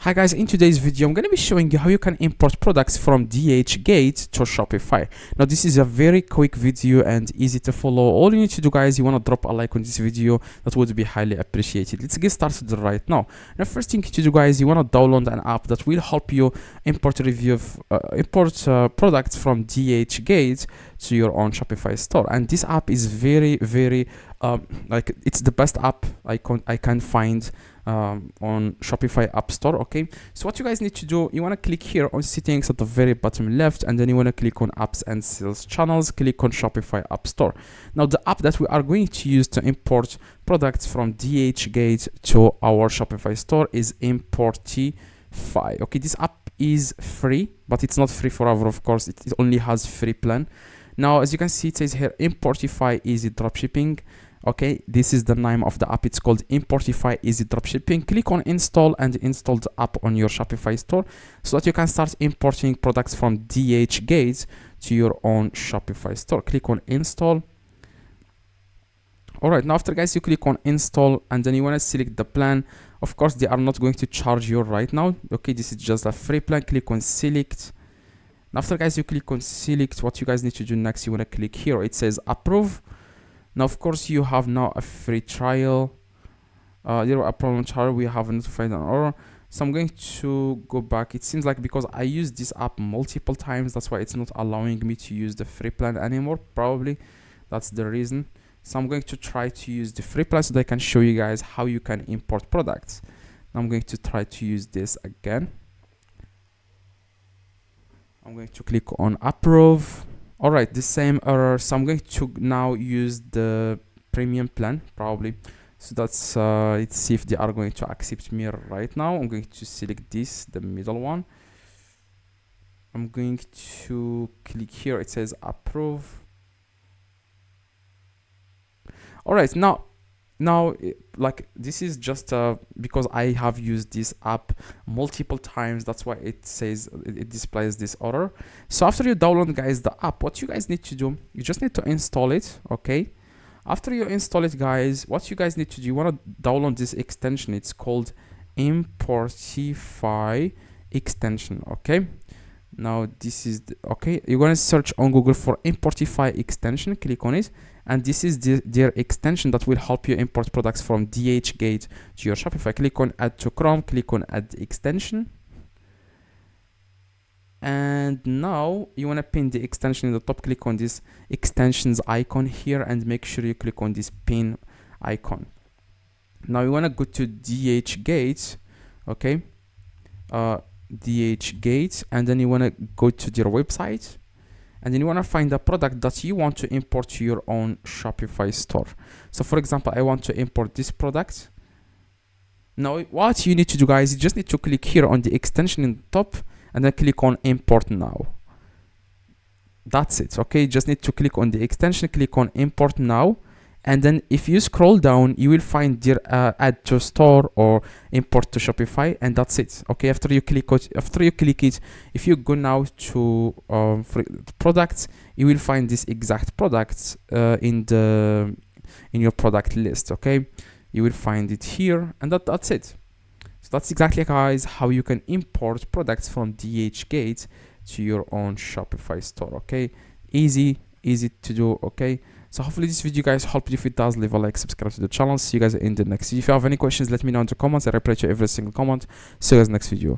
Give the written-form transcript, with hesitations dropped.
Hi guys, in today's video I'm going to be showing you how you can import products from DHgate to Shopify. Now this is a very quick video and easy to follow. All you need to do, guys, you want to drop a like on this video. That would be highly appreciated. Let's get started right now. The first thing to do, guys, you want to download an app that will help you import products from DHgate to your own Shopify store. And this app is very like it's the best app I can find on Shopify App Store. Okay, so what you guys need to do, you want to click here on settings at the very bottom left, and then you want to click on apps and sales channels, click on Shopify App Store. Now the app that we are going to use to import products from DHgate to our Shopify store is Importify. Okay, this app is free, but it's not free forever, of course. It only has free plan. Now as you can see, it says here Importify Easy Dropshipping. Okay, this is the name of the app. It's called Importify Easy Dropshipping. Click on install and install the app on your Shopify store so that you can start importing products from DHgate to your own Shopify store. Click on install. All right, now after, guys, you click on install and then you want to select the plan. Of course, they are not going to charge you right now. Okay, this is just a free plan. Click on select. After, guys, you click on select, what you guys need to do next, you want to click here. It says approve. Now, of course, you have now a free trial. There are a problem trial. We have notified an error. So I'm going to go back. It seems like because I used this app multiple times, that's why it's not allowing me to use the free plan anymore. Probably that's the reason. So I'm going to try to use the free plan so that I can show you guys how you can import products. Now I'm going to try to use this again. I'm going to click on approve. All right, the same error. So I'm going to now use the premium plan probably. So that's let's see if they are going to accept me right now. I'm going to select this, the middle one. I'm going to click here. It says approve. All right, now like this is just because I have used this app multiple times, that's why it says it displays this error. So after you download, guys, the app, what you guys need to do, you just need to install it. Okay, after you install it, guys, what you guys need to do, you want to download this extension. It's called Importify extension. Okay, now this is okay, you're going to search on Google for Importify extension, click on it, and this is their extension that will help you import products from DHgate to your Shopify. Click on add to Chrome, click on add extension, and now you want to pin the extension in the top. Click on this extensions icon here and make sure you click on this pin icon. Now you want to go to DHgate. Okay, DHgate, and then you want to go to their website, and then you want to find the product that you want to import to your own Shopify store. So for example, I want to import this product. Now what you need to do, guys, you just need to click here on the extension in the top and then click on import now. That's it. Okay, you just need to click on the extension, click on import now, and then if you scroll down, you will find their add to store or import to Shopify, and that's it. Okay, after you click it, if you go now to for products, you will find this exact products in your product list. Okay, you will find it here, and that's it. So that's exactly, guys, how you can import products from DHgate to your own Shopify store. Okay, easy to do. Okay, so hopefully this video, guys, helped you. If it does, leave a like, subscribe to the channel. See you guys in the next video. If you have any questions, let me know in the comments. I reply to every single comment. See you guys next video.